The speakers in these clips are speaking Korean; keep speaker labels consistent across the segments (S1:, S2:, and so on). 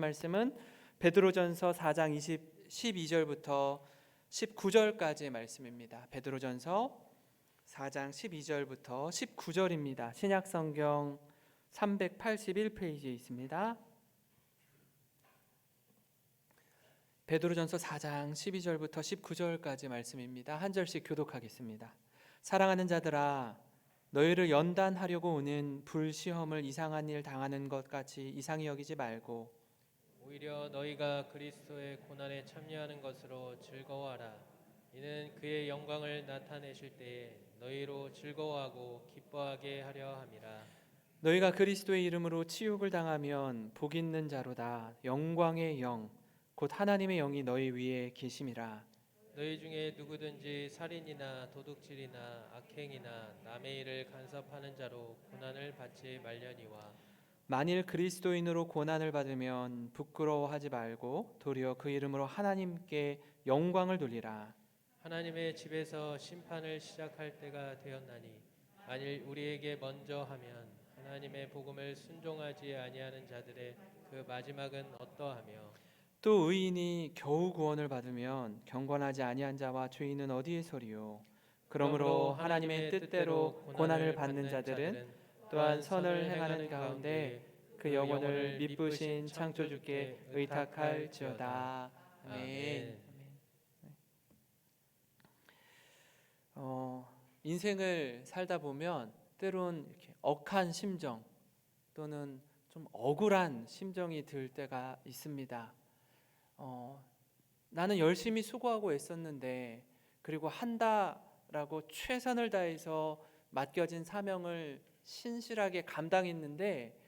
S1: 말씀은 베드로전서 4장 12절부터 19절까지의 말씀입니다. 베드로전서 4장 12절부터 19절입니다. 신약성경 381페이지에 있습니다. 베드로전서 4장 12절부터 19절까지 말씀입니다. 한 절씩 교독하겠습니다. 사랑하는 자들아, 너희를 연단하려고 오는 불시험을 이상한 일 당하는 것 같이 이상히 여기지 말고
S2: 오히려 너희가 그리스도의 고난에 참여하는 것으로 즐거워하라. 이는 그의 영광을 나타내실 때에 너희로 즐거워하고 기뻐하게 하려 함이라.
S1: 너희가 그리스도의 이름으로 치욕을 당하면 복 있는 자로다. 영광의 영 곧 하나님의 영이 너희 위에 계심이라.
S2: 너희 중에 누구든지 살인이나 도둑질이나 악행이나 남의 일을 간섭하는 자로 고난을 받지 말려니와
S1: 만일 그리스도인으로 고난을 받으면 부끄러워하지 말고 도리어 그 이름으로 하나님께 영광을 돌리라.
S2: 하나님의 집에서 심판을 시작할 때가 되었나니 만일 우리에게 먼저 하면 하나님의 복음을 순종하지 아니하는 자들의 그 마지막은 어떠하며
S1: 또 의인이 겨우 구원을 받으면 경건하지 아니한 자와 죄인은 어디에서리요? 그러므로 하나님의 뜻대로 고난을 받는 자들은 또한 선을 행하는 가운데 그 영혼을 미쁘신 창조주께 의탁할지어다. 아멘. 인생을 살다 보면 때론 이렇게 억한 심정 또는 좀 억울한 심정이 들 때가 있습니다. 나는 열심히 수고하고 애썼는데 그리고 한다라고 최선을 다해서 맡겨진 사명을 신실하게 감당했는데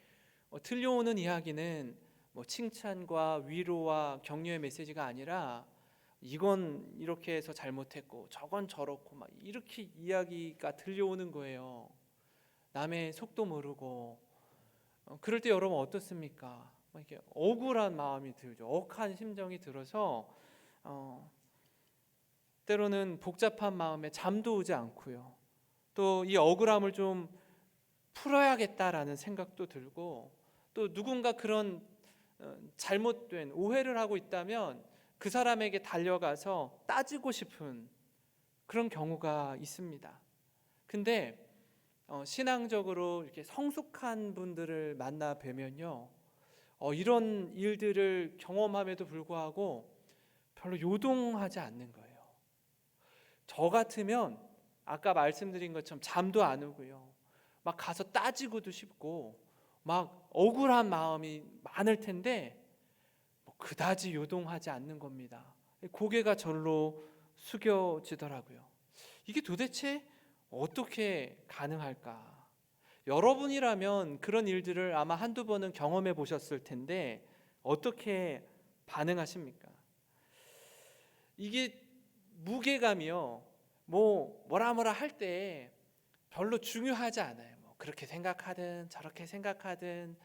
S1: 들려오는 이야기는 뭐 칭찬과 위로와 격려의 메시지가 아니라 이건 이렇게 해서 잘못했고 저건 저렇고 막 이렇게 이야기가 들려오는 거예요. 남의 속도 모르고. 그럴 때 여러분 어떻습니까? 이렇게 억울한 마음이 들죠. 억한 심정이 들어서 때로는 복잡한 마음에 잠도 오지 않고요. 또 이 억울함을 좀 풀어야겠다라는 생각도 들고 또 누군가 그런 잘못된 오해를 하고 있다면 그 사람에게 달려가서 따지고 싶은 그런 경우가 있습니다. 근데 신앙적으로 이렇게 성숙한 분들을 만나 뵈면요, 이런 일들을 경험함에도 불구하고 별로 요동하지 않는 거예요. 저 같으면 아까 말씀드린 것처럼 잠도 안 오고요, 막 가서 따지고도 싶고 막 억울한 마음이 많을 텐데 그다지 요동하지 않는 겁니다. 고개가 절로 숙여지더라고요. 이게 도대체 어떻게 가능할까? 여러분이라면 그런 일들을 아마 한두 번은 경험해 보셨을 텐데 어떻게 반응하십니까? 이게 무게감이요, 뭐라 할 때 별로 중요하지 않아요. 그렇게 생각하든 저렇게 생각하든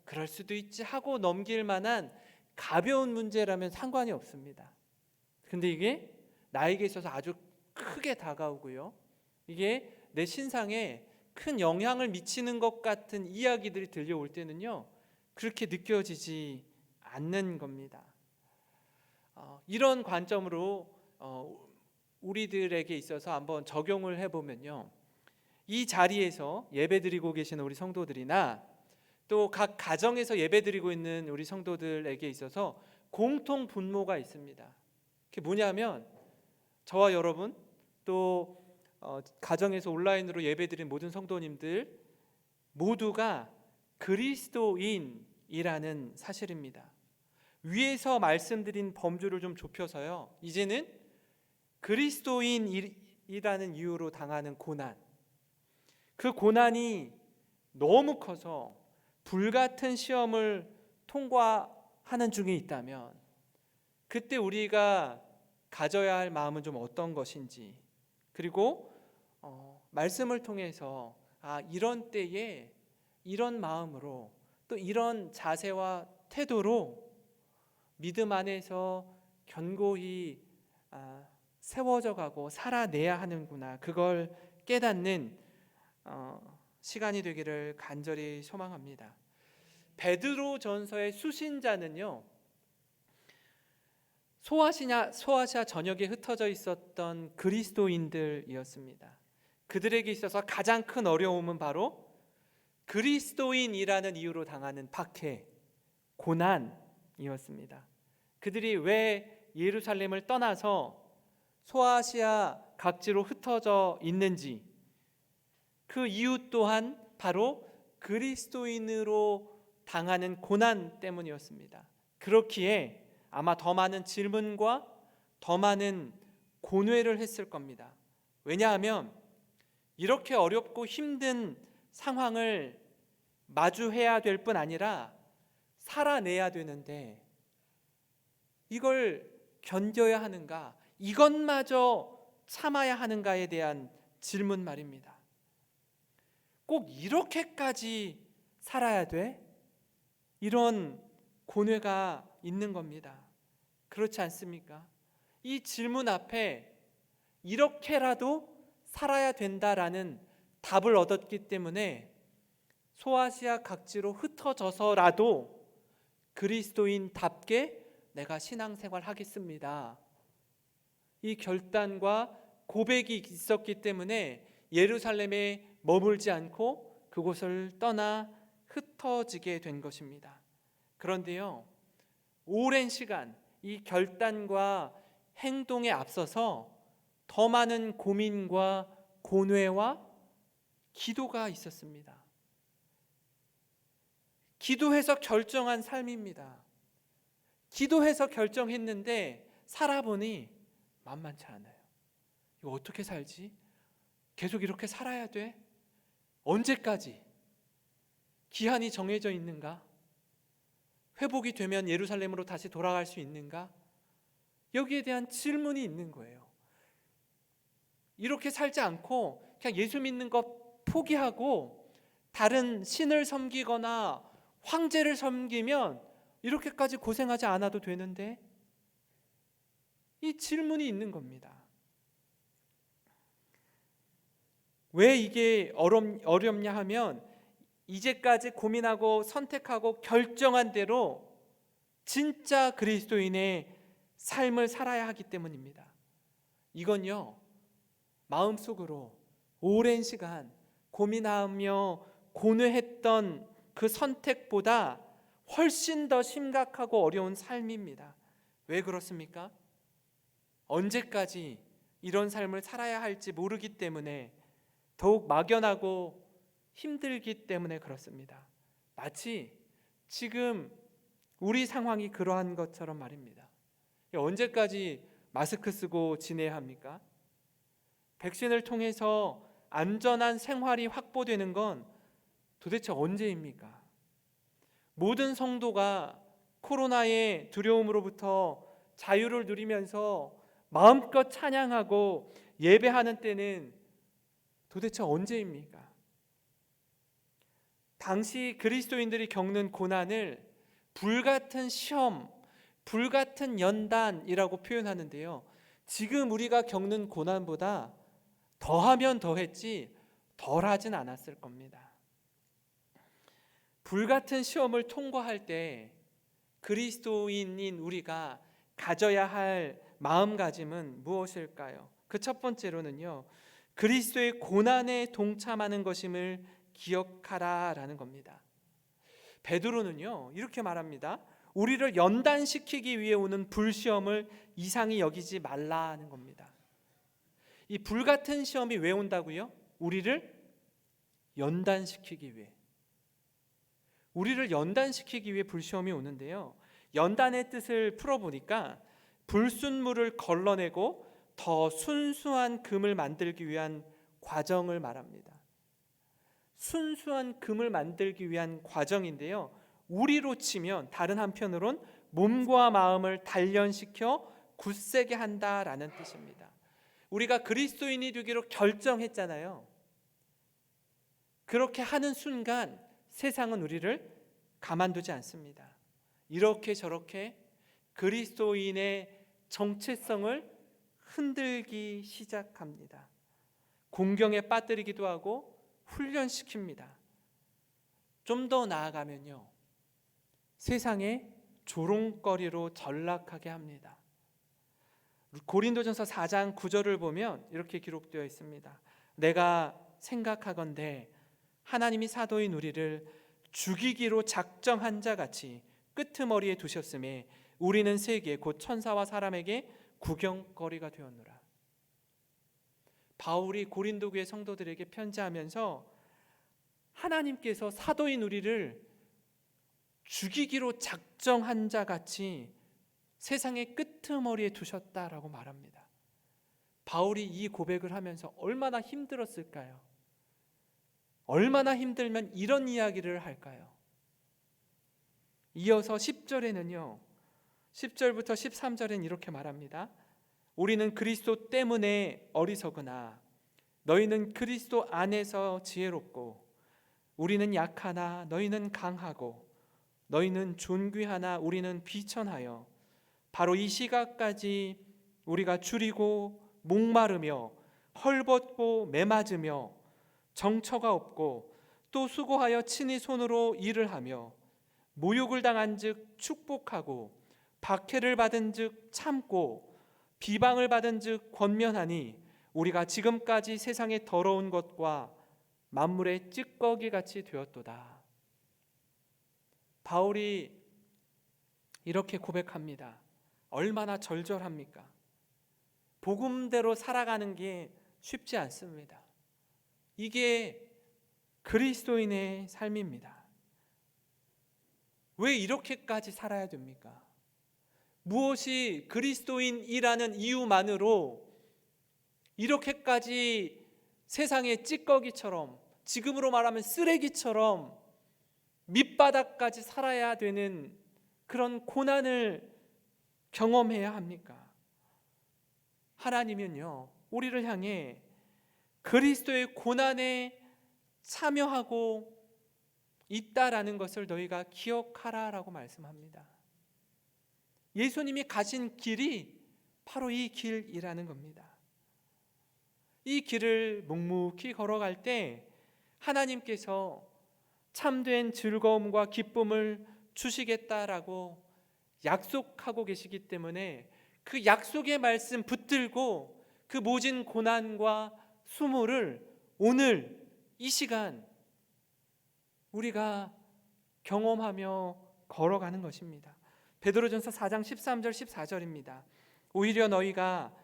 S1: 그럴 수도 있지 하고 넘길 만한 가벼운 문제라면 상관이 없습니다. 근데 이게 나에게 있어서 아주 크게 다가오고요, 이게 내 신상에 큰 영향을 미치는 것 같은 이야기들이 들려올 때는요, 그렇게 느껴지지 않는 겁니다. 이런 관점으로 우리들에게 있어서 한번 적용을 해보면요, 이 자리에서 예배드리고 계시는 우리 성도들이나 또 각 가정에서 예배드리고 있는 우리 성도들에게 있어서 공통 분모가 있습니다. 그게 뭐냐면 저와 여러분 또 가정에서 온라인으로 예배드린 모든 성도님들 모두가 그리스도인이라는 사실입니다. 위에서 말씀드린 범주를 좀 좁혀서요, 이제는 그리스도인이라는 이유로 당하는 고난, 그 고난이 너무 커서 불같은 시험을 통과하는 중에 있다면 그때 우리가 가져야 할 마음은 좀 어떤 것인지, 그리고 말씀을 통해서 이런 때에 이런 마음으로 또 이런 자세와 태도로 믿음 안에서 견고히 세워져 가고 살아내야 하는구나, 그걸 깨닫는 시간이 되기를 간절히 소망합니다. 베드로전서의 수신자는요, 소아시아 전역에 흩어져 있었던 그리스도인들이었습니다. 그들에게 있어서 가장 큰 어려움은 바로 그리스도인이라는 이유로 당하는 박해, 고난이었습니다. 그들이 왜 예루살렘을 떠나서 소아시아 각지로 흩어져 있는지, 그 이유 또한 바로 그리스도인으로 당하는 고난 때문이었습니다. 그렇기에 아마 더 많은 질문과 더 많은 고뇌를 했을 겁니다. 왜냐하면 이렇게 어렵고 힘든 상황을 마주해야 될 뿐 아니라 살아내야 되는데 이걸 견뎌야 하는가, 이것마저 참아야 하는가에 대한 질문 말입니다. 꼭 이렇게까지 살아야 돼? 이런 고뇌가 있는 겁니다. 그렇지 않습니까? 이 질문 앞에 이렇게라도 살아야 된다라는 답을 얻었기 때문에 소아시아 각지로 흩어져서라도 그리스도인답게 내가 신앙생활 하겠습니다, 이 결단과 고백이 있었기 때문에 예루살렘에 머물지 않고 그곳을 떠나 흩어지게 된 것입니다. 그런데요, 오랜 시간 이 결단과 행동에 앞서서 더 많은 고민과 고뇌와 기도가 있었습니다. 기도해서 결정한 삶입니다. 기도해서 결정했는데 살아보니 만만치 않아요. 이거 어떻게 살지? 계속 이렇게 살아야 돼? 언제까지? 기한이 정해져 있는가? 회복이 되면 예루살렘으로 다시 돌아갈 수 있는가? 여기에 대한 질문이 있는 거예요. 이렇게 살지 않고 그냥 예수 믿는 것 포기하고 다른 신을 섬기거나 황제를 섬기면 이렇게까지 고생하지 않아도 되는데, 이 질문이 있는 겁니다. 왜 이게 어렵냐 하면 이제까지 고민하고 선택하고 결정한 대로 진짜 그리스도인의 삶을 살아야 하기 때문입니다. 이건요, 마음속으로 오랜 시간 고민하며 고뇌했던 그 선택보다 훨씬 더 심각하고 어려운 삶입니다. 왜 그렇습니까? 언제까지 이런 삶을 살아야 할지 모르기 때문에, 더욱 막연하고 힘들기 때문에 그렇습니다. 마치 지금 우리 상황이 그러한 것처럼 말입니다. 언제까지 마스크 쓰고 지내야 합니까? 백신을 통해서 안전한 생활이 확보되는 건 도대체 언제입니까? 모든 성도가 코로나의 두려움으로부터 자유를 누리면서 마음껏 찬양하고 예배하는 때는 도대체 언제입니까? 당시 그리스도인들이 겪는 고난을 불같은 시험, 불같은 연단이라고 표현하는데요, 지금 우리가 겪는 고난보다 더하면 더했지 덜하진 않았을 겁니다. 불같은 시험을 통과할 때 그리스도인인 우리가 가져야 할 마음가짐은 무엇일까요? 그 첫 번째로는요, 그리스도의 고난에 동참하는 것임을 기억하라라는 겁니다. 베드로는요, 이렇게 말합니다. 우리를 연단시키기 위해 오는 불시험을 이상히 여기지 말라는 겁니다. 이 불같은 시험이 왜 온다고요? 우리를 연단시키기 위해. 우리를 연단시키기 위해 불시험이 오는데요, 연단의 뜻을 풀어보니까 불순물을 걸러내고 더 순수한 금을 만들기 위한 과정을 말합니다. 순수한 금을 만들기 위한 과정인데요, 우리로 치면 다른 한편으론 몸과 마음을 단련시켜 굳세게 한다라는 뜻입니다. 우리가 그리스도인이 되기로 결정했잖아요. 그렇게 하는 순간 세상은 우리를 가만두지 않습니다. 이렇게 저렇게 그리스도인의 정체성을 흔들기 시작합니다. 공경에 빠뜨리기도 하고 훈련시킵니다. 좀 더 나아가면요, 세상의 조롱거리로 전락하게 합니다. 고린도전서 4장 9절을 보면 이렇게 기록되어 있습니다. 내가 생각하건대 하나님이 사도인 우리를 죽이기로 작정한 자 같이 끄트머리에 두셨음에 우리는 세계 곧 천사와 사람에게 구경거리가 되었노라. 바울이 고린도 교회 성도들에게 편지하면서 하나님께서 사도인 우리를 죽이기로 작정한 자 같이 세상의 끄트머리에 두셨다라고 말합니다. 바울이 이 고백을 하면서 얼마나 힘들었을까요? 얼마나 힘들면 이런 이야기를 할까요? 이어서 10절에는요, 10절부터 13절엔 이렇게 말합니다. 우리는 그리스도 때문에 어리석으나 너희는 그리스도 안에서 지혜롭고, 우리는 약하나 너희는 강하고, 너희는 존귀하나 우리는 비천하여 바로 이 시각까지 우리가 줄이고 목마르며 헐벗고 매맞으며 정처가 없고 또 수고하여 친히 손으로 일을 하며 모욕을 당한즉 축복하고 박해를 받은즉 참고 비방을 받은즉 권면하니 우리가 지금까지 세상의 더러운 것과 만물의 찌꺼기 같이 되었도다. 바울이 이렇게 고백합니다. 얼마나 절절합니까? 복음대로 살아가는 게 쉽지 않습니다. 이게 그리스도인의 삶입니다. 왜 이렇게까지 살아야 됩니까? 무엇이 그리스도인이라는 이유만으로 이렇게까지 세상의 찌꺼기처럼, 지금으로 말하면 쓰레기처럼 밑바닥까지 살아야 되는 그런 고난을 경험해야 합니까? 하나님은요, 우리를 향해 그리스도의 고난에 참여하고 있다라는 것을 너희가 기억하라라고 말씀합니다. 예수님이 가신 길이 바로 이 길이라는 겁니다. 이 길을 묵묵히 걸어갈 때 하나님께서 참된 즐거움과 기쁨을 주시겠다라고 약속하고 계시기 때문에 그 약속의 말씀 붙들고 그 모진 고난과 수모를 오늘 이 시간 우리가 경험하며 걸어가는 것입니다. 베드로전서 4장 13절 14절입니다. 오히려 너희가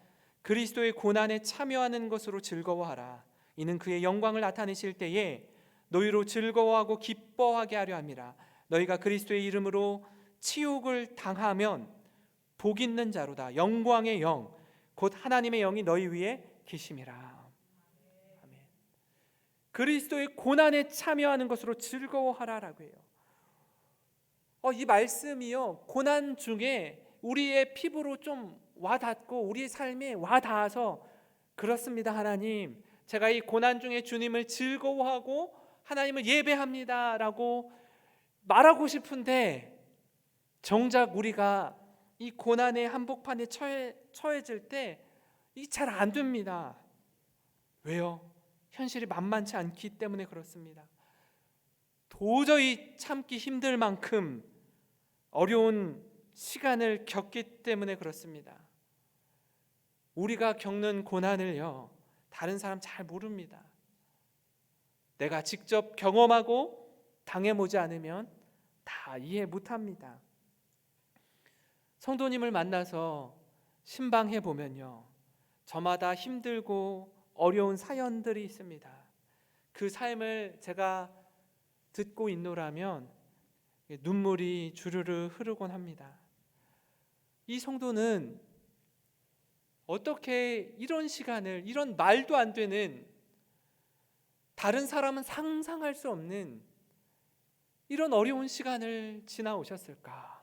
S1: 그리스도의 고난에 참여하는 것으로 즐거워하라. 이는 그의 영광을 나타내실 때에 너희로 즐거워하고 기뻐하게 하려 함이라. 너희가 그리스도의 이름으로 치욕을 당하면 복 있는 자로다. 영광의 영 곧 하나님의 영이 너희 위에 계심이라. 아멘. 그리스도의 고난에 참여하는 것으로 즐거워하라라고 해요. 이 말씀이요, 고난 중에 우리의 피부로 좀 와닿고 우리의 삶에 와닿아서 그렇습니다. 하나님, 제가 이 고난 중에 주님을 즐거워하고 하나님을 예배합니다라고 말하고 싶은데 정작 우리가 이 고난의 한복판에 처해질 때 이게 잘 안 됩니다. 왜요? 현실이 만만치 않기 때문에 그렇습니다. 도저히 참기 힘들 만큼 어려운 시간을 겪기 때문에 그렇습니다. 우리가 겪는 고난을요, 다른 사람 잘 모릅니다. 내가 직접 경험하고 당해보지 않으면 다 이해 못합니다. 성도님을 만나서 신방해 보면요, 저마다 힘들고 어려운 사연들이 있습니다. 그 삶을 제가 듣고 있노라면 눈물이 주르르 흐르곤 합니다. 이 성도는 어떻게 이런 시간을, 이런 말도 안 되는, 다른 사람은 상상할 수 없는 이런 어려운 시간을 지나오셨을까?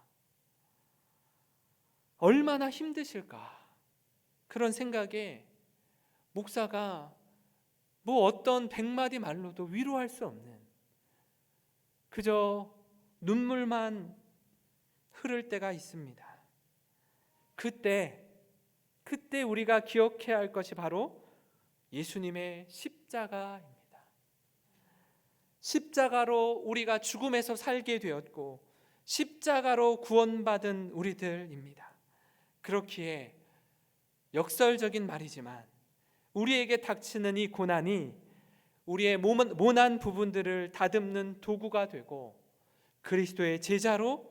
S1: 얼마나 힘드실까? 그런 생각에 목사가 뭐 어떤 100마디 말로도 위로할 수 없는, 그저 눈물만 흐를 때가 있습니다. 그때 우리가 기억해야 할 것이 바로 예수님의 십자가입니다. 십자가로 우리가 죽음에서 살게 되었고 십자가로 구원받은 우리들입니다. 그렇기에 역설적인 말이지만 우리에게 닥치는 이 고난이 우리의 모난 부분들을 다듬는 도구가 되고 그리스도의 제자로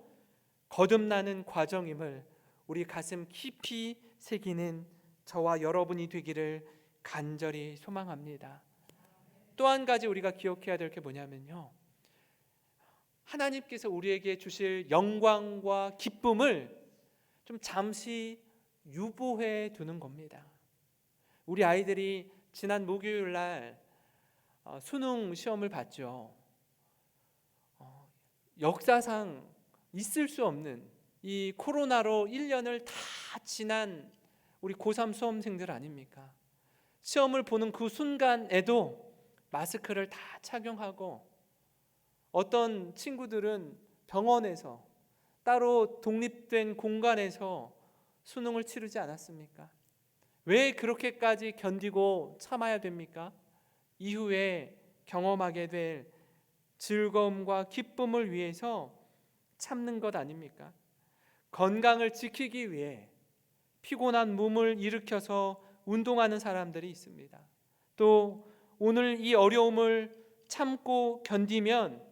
S1: 거듭나는 과정임을 우리 가슴 깊이 새기는 저와 여러분이 되기를 간절히 소망합니다. 또 한 가지 우리가 기억해야 될 게 뭐냐면요, 하나님께서 우리에게 주실 영광과 기쁨을 좀 잠시 유보해 두는 겁니다. 우리 아이들이 지난 목요일 날 수능 시험을 봤죠. 역사상 있을 수 없는 이 코로나로 1년을 다 지난 우리 고3 수험생들 아닙니까? 시험을 보는 그 순간에도 마스크를 다 착용하고 어떤 친구들은 병원에서 따로 독립된 공간에서 수능을 치르지 않았습니까? 왜 그렇게까지 견디고 참아야 됩니까? 이후에 경험하게 될 즐거움과 기쁨을 위해서 참는 것 아닙니까? 건강을 지키기 위해 피곤한 몸을 일으켜서 운동하는 사람들이 있습니다. 또 오늘 이 어려움을 참고 견디면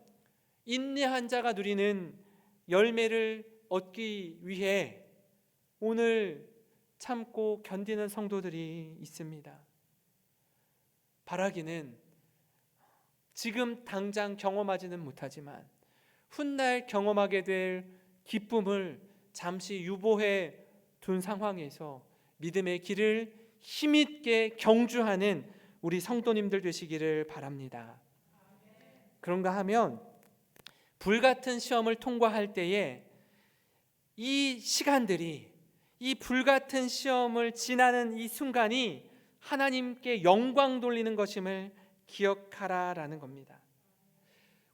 S1: 인내한 자가 누리는 열매를 얻기 위해 오늘 참고 견디는 성도들이 있습니다. 바라기는 지금 당장 경험하지는 못하지만 훗날 경험하게 될 기쁨을 잠시 유보해 둔 상황에서 믿음의 길을 힘있게 경주하는 우리 성도님들 되시기를 바랍니다. 그런가 하면 불같은 시험을 통과할 때에 이 시간들이, 이 불같은 시험을 지나는 이 순간이 하나님께 영광 돌리는 것임을 기억하라라는 겁니다.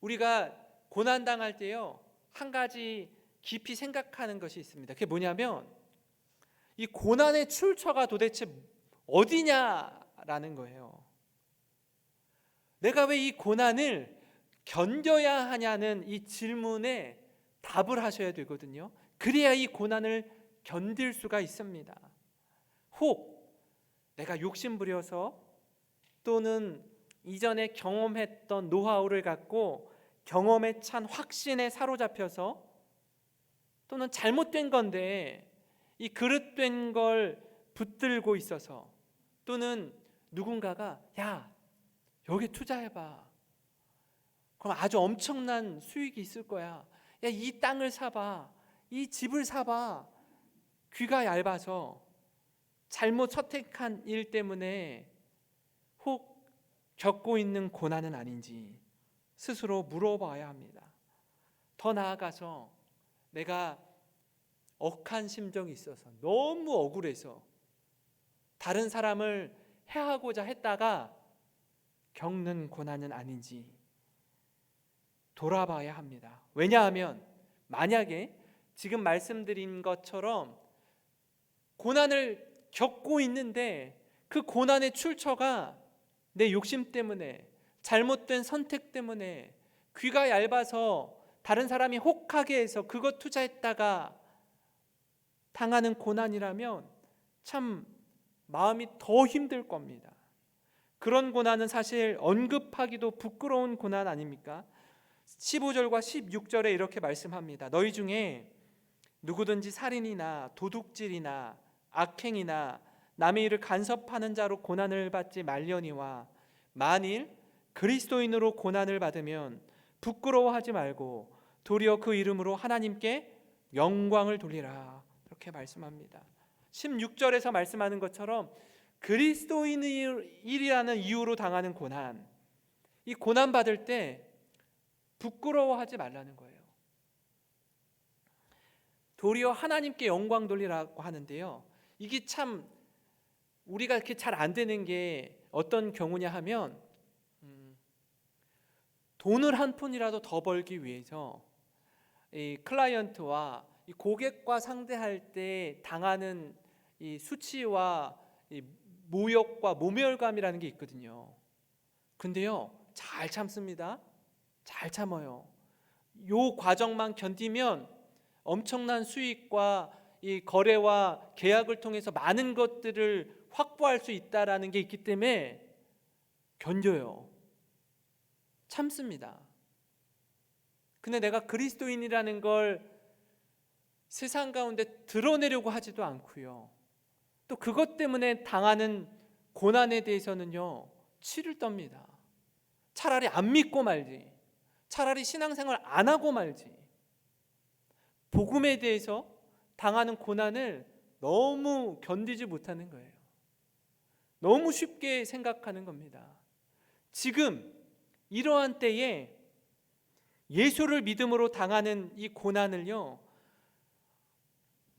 S1: 우리가 고난당할 때요, 한 가지 깊이 생각하는 것이 있습니다. 그게 뭐냐면 이 고난의 출처가 도대체 어디냐라는 거예요. 내가 왜 이 고난을 견뎌야 하냐는 이 질문에 답을 하셔야 되거든요. 그래야 이 고난을 견딜 수가 있습니다. 혹 내가 욕심부려서 또는 이전에 경험했던 노하우를 갖고 경험에 찬 확신에 사로잡혀서 또는 잘못된 건데 이 그릇된 걸 붙들고 있어서 또는 누군가가 야 여기 투자해봐, 그럼 아주 엄청난 수익이 있을 거야, 야 이 땅을 사봐, 이 집을 사봐, 귀가 얇아서 잘못 선택한 일 때문에 혹 겪고 있는 고난은 아닌지 스스로 물어봐야 합니다. 더 나아가서 내가 억한 심정이 있어서 너무 억울해서 다른 사람을 해하고자 했다가 겪는 고난은 아닌지 돌아봐야 합니다. 왜냐하면 만약에 지금 말씀드린 것처럼 고난을 겪고 있는데 그 고난의 출처가 내 욕심 때문에, 잘못된 선택 때문에, 귀가 얇아서 다른 사람이 혹하게 해서 그것 투자했다가 당하는 고난이라면 참 마음이 더 힘들 겁니다. 그런 고난은 사실 언급하기도 부끄러운 고난 아닙니까? 15절과 16절에 이렇게 말씀합니다. 너희 중에 누구든지 살인이나 도둑질이나 악행이나 남의 일을 간섭하는 자로 고난을 받지 말려니와 만일 그리스도인으로 고난을 받으면 부끄러워하지 말고 도리어 그 이름으로 하나님께 영광을 돌리라, 이렇게 말씀합니다. 16절에서 말씀하는 것처럼 그리스도인이라는 이유로 당하는 고난, 이 고난 받을 때 부끄러워하지 말라는 거예요. 도리어 하나님께 영광 돌리라고 하는데요, 이게 참 우리가 이렇게 잘 안 되는 게 어떤 경우냐 하면 돈을 한 푼이라도 더 벌기 위해서 이 클라이언트와 이 고객과 상대할 때 당하는 이 수치와 이 모욕과 모멸감이라는 게 있거든요. 근데요 잘 참습니다. 잘 참아요. 요 과정만 견디면 엄청난 수익과 이 거래와 계약을 통해서 많은 것들을 확보할 수 있다라는 게 있기 때문에 견뎌요. 참습니다. 근데 내가 그리스도인이라는 걸 세상 가운데 드러내려고 하지도 않고요. 또 그것 때문에 당하는 고난에 대해서는요, 치를 떱니다. 차라리 안 믿고 말지, 차라리 신앙생활 안 하고 말지. 복음에 대해서 당하는 고난을 너무 견디지 못하는 거예요. 너무 쉽게 생각하는 겁니다. 지금 이러한 때에 예수를 믿음으로 당하는 이 고난을요,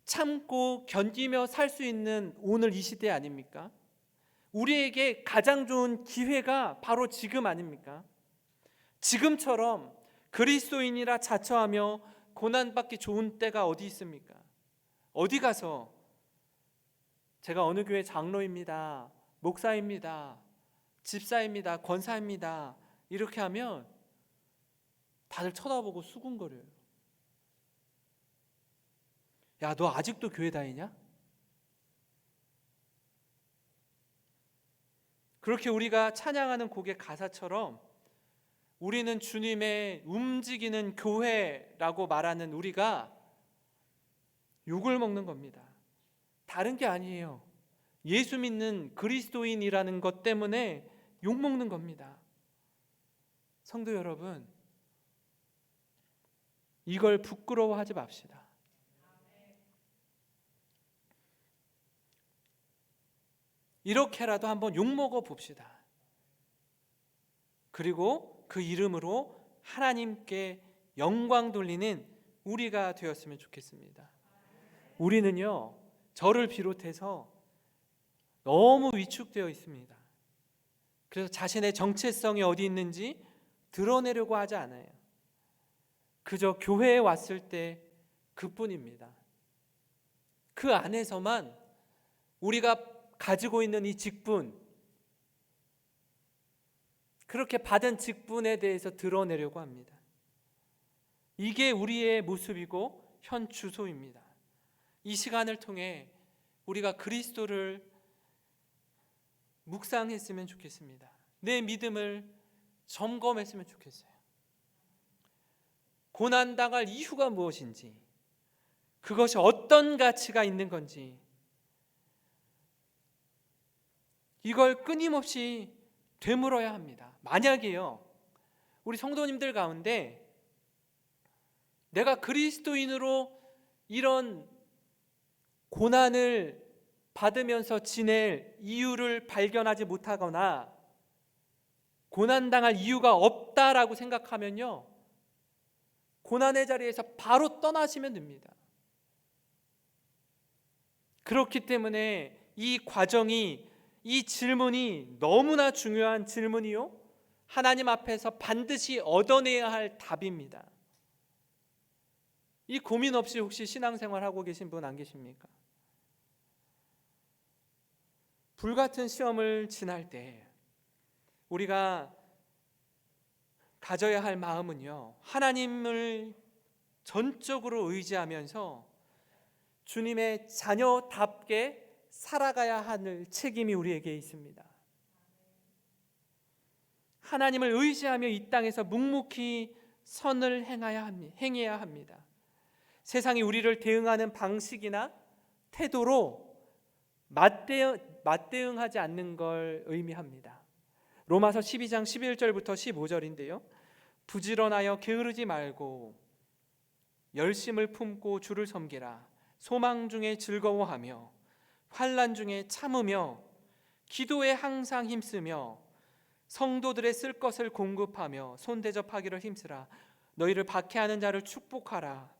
S1: 참고 견디며 살 수 있는 오늘 이 시대 아닙니까? 우리에게 가장 좋은 기회가 바로 지금 아닙니까? 지금처럼 그리스도인이라 자처하며 고난받기 좋은 때가 어디 있습니까? 어디 가서 제가 어느 교회 장로입니다, 목사입니다, 집사입니다, 권사입니다 이렇게 하면 다들 쳐다보고 수군거려요. 야, 너 아직도 교회 다니냐? 그렇게 우리가 찬양하는 곡의 가사처럼 우리는 주님의 움직이는 교회라고 말하는 우리가 욕을 먹는 겁니다. 다른 게 아니에요. 예수 믿는 그리스도인이라는 것 때문에 욕 먹는 겁니다. 성도 여러분, 이걸 부끄러워하지 맙시다. 이렇게라도 한번 욕먹어 봅시다. 그리고 그 이름으로 하나님께 영광 돌리는 우리가 되었으면 좋겠습니다. 우리는요, 저를 비롯해서 너무 위축되어 있습니다. 그래서 자신의 정체성이 어디 있는지 드러내려고 하지 않아요. 그저 교회에 왔을 때 그뿐입니다. 그 안에서만 우리가 가지고 있는 이 직분, 그렇게 받은 직분에 대해서 드러내려고 합니다. 이게 우리의 모습이고 현 주소입니다. 이 시간을 통해 우리가 그리스도를 묵상했으면 좋겠습니다. 내 믿음을 점검했으면 좋겠어요. 고난당할 이유가 무엇인지, 그것이 어떤 가치가 있는 건지, 이걸 끊임없이 되물어야 합니다. 만약에요, 우리 성도님들 가운데 내가 그리스도인으로 이런 고난을 받으면서 지낼 이유를 발견하지 못하거나 고난당할 이유가 없다라고 생각하면요, 고난의 자리에서 바로 떠나시면 됩니다. 그렇기 때문에 이 과정이, 이 질문이 너무나 중요한 질문이요, 하나님 앞에서 반드시 얻어내야 할 답입니다. 이 고민 없이 혹시 신앙생활 하고 계신 분 안 계십니까? 불같은 시험을 지날 때 우리가 가져야 할 마음은요, 하나님을 전적으로 의지하면서 주님의 자녀답게 살아가야 할 책임이 우리에게 있습니다. 하나님을 의지하며 이 땅에서 묵묵히 선을 행해야 합니다. 세상이 우리를 대응하는 방식이나 태도로 맞대응하지 않는 걸 의미합니다. 로마서 12장 11절부터 15절인데요. 부지런하여 게으르지 말고 열심을 품고 주를 섬기라. 소망 중에 즐거워하며 환난 중에 참으며 기도에 항상 힘쓰며 성도들의 쓸 것을 공급하며 손대접하기를 힘쓰라. 너희를 박해하는 자를 축복하라.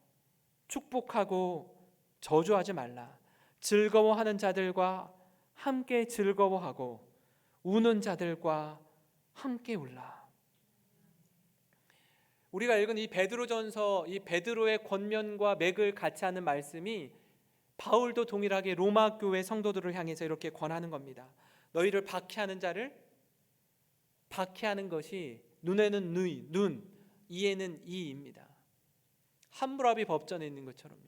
S1: 축복하고 저주하지 말라. 즐거워하는 자들과 함께 즐거워하고 우는 자들과 함께 울라. 우리가 읽은 이 베드로전서, 이 베드로의 권면과 맥을 같이 하는 말씀이 바울도 동일하게 로마 교회 성도들을 향해서 이렇게 권하는 겁니다. 너희를 박해하는 자를, 박해하는 것이 눈에는 눈, 이에는 이입니다. 함무라비 법전에 있는 것처럼요.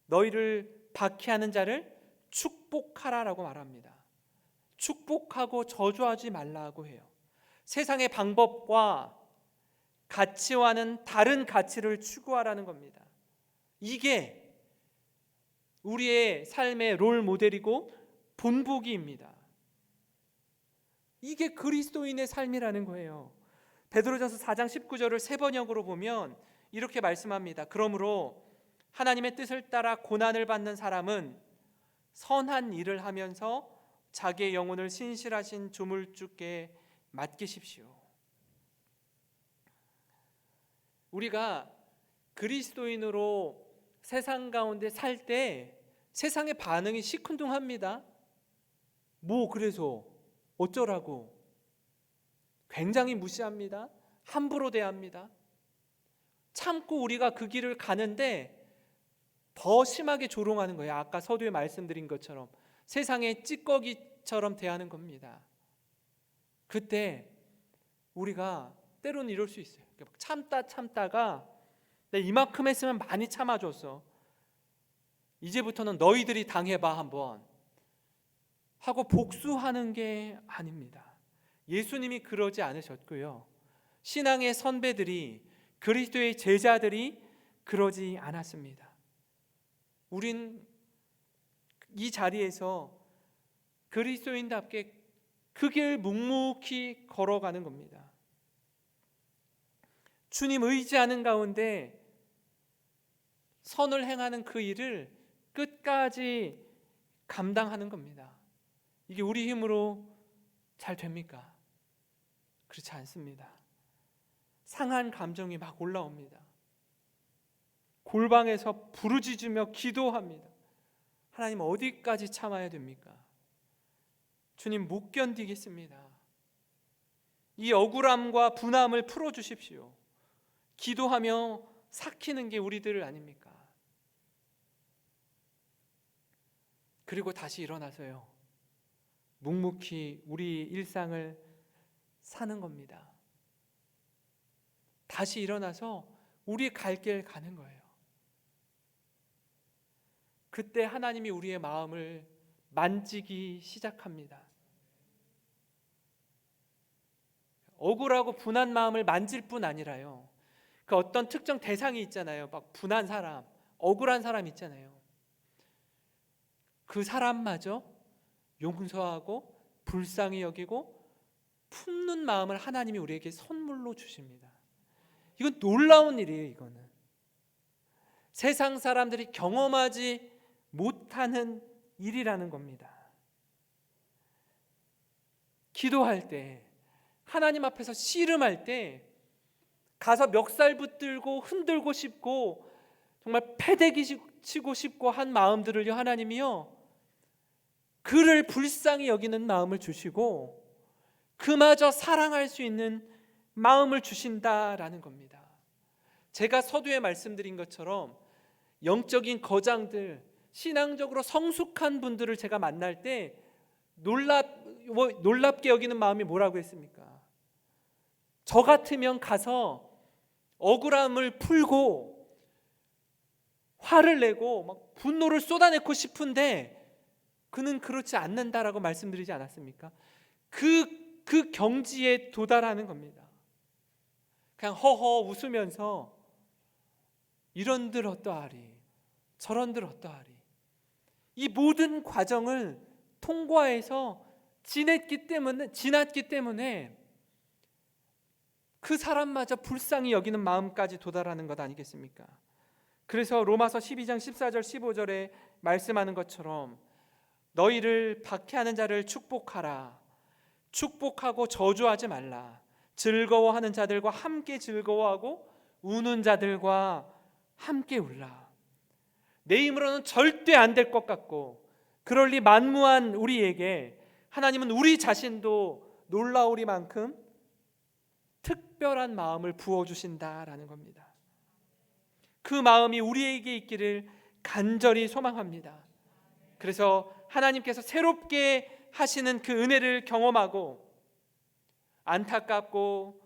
S1: 너희를 박해하는 자를 축복하라라고 말합니다. 축복하고 저주하지 말라고 해요. 세상의 방법과 가치와는 다른 가치를 추구하라는 겁니다. 이게 우리의 삶의 롤 모델이고 본보기입니다. 이게 그리스도인의 삶이라는 거예요. 베드로전서 4장 19절을 세 번역으로 보면 이렇게 말씀합니다. 그러므로 하나님의 뜻을 따라 고난을 받는 사람은 선한 일을 하면서 자기의 영혼을 신실하신 조물주께 맡기십시오. 우리가 그리스도인으로 세상 가운데 살 때 세상의 반응이 시큰둥합니다. 그래서 어쩌라고? 굉장히 무시합니다. 함부로 대합니다. 참고 우리가 그 길을 가는데 더 심하게 조롱하는 거예요. 아까 서두에 말씀드린 것처럼 세상의 찌꺼기처럼 대하는 겁니다. 그때 우리가 때로는 이럴 수 있어요. 참다가 내가 이만큼 했으면 많이 참아줬어. 이제부터는 너희들이 당해봐 한번 하고 복수하는 게 아닙니다. 예수님이 그러지 않으셨고요. 신앙의 선배들이, 그리스도의 제자들이 그러지 않았습니다. 우린 이 자리에서 그리스도인답게 그 길 묵묵히 걸어가는 겁니다. 주님 의지하는 가운데 선을 행하는 그 일을 끝까지 감당하는 겁니다. 이게 우리 힘으로 잘 됩니까? 그렇지 않습니다. 상한 감정이 막 올라옵니다. 골방에서 부르짖으며 기도합니다. 하나님 어디까지 참아야 됩니까? 주님 못 견디겠습니다. 이 억울함과 분함을 풀어주십시오. 기도하며 삭히는 게 우리들 아닙니까? 그리고 다시 일어나서요, 묵묵히 우리 일상을 사는 겁니다. 다시 일어나서 우리 갈 길 가는 거예요. 그때 하나님이 우리의 마음을 만지기 시작합니다. 억울하고 분한 마음을 만질 뿐 아니라요, 그 어떤 특정 대상이 있잖아요. 막 분한 사람, 억울한 사람 있잖아요. 그 사람마저 용서하고 불쌍히 여기고 품는 마음을 하나님이 우리에게 선물로 주십니다. 이건 놀라운 일이에요. 이거는 세상 사람들이 경험하지 못하는 일이라는 겁니다. 기도할 때, 하나님 앞에서 씨름할 때 가서 멱살 붙들고 흔들고 싶고 정말 패대기 치고 싶고 한 마음들을요, 하나님이요 그를 불쌍히 여기는 마음을 주시고 그마저 사랑할 수 있는 마음을 주신다라는 겁니다. 제가 서두에 말씀드린 것처럼 영적인 거장들, 신앙적으로 성숙한 분들을 제가 만날 때 놀랍게 여기는 마음이 뭐라고 했습니까? 저 같으면 가서 억울함을 풀고 화를 내고 막 분노를 쏟아내고 싶은데 그는 그렇지 않는다라고 말씀드리지 않았습니까? 그 경지에 도달하는 겁니다. 그냥 허허 웃으면서 이런들 어떠하리 저런들 어떠하리, 이 모든 과정을 통과해서 지났기 때문에 그 사람마저 불쌍히 여기는 마음까지 도달하는 것 아니겠습니까? 그래서 로마서 12장 14절 15절에 말씀하는 것처럼 너희를 박해하는 자를 축복하라. 축복하고 저주하지 말라. 즐거워하는 자들과 함께 즐거워하고 우는 자들과 함께 울라. 내 힘으로는 절대 안 될 것 같고 그럴 리 만무한 우리에게 하나님은 우리 자신도 놀라우리만큼 특별한 마음을 부어주신다라는 겁니다. 그 마음이 우리에게 있기를 간절히 소망합니다. 그래서 하나님께서 새롭게 하시는 그 은혜를 경험하고 안타깝고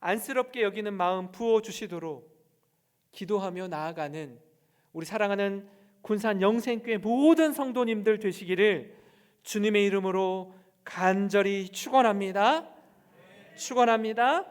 S1: 안쓰럽게 여기는 마음 부어주시도록 기도하며 나아가는 우리 사랑하는 군산 영생교회 모든 성도님들 되시기를 주님의 이름으로 간절히 축원합니다. 축원합니다.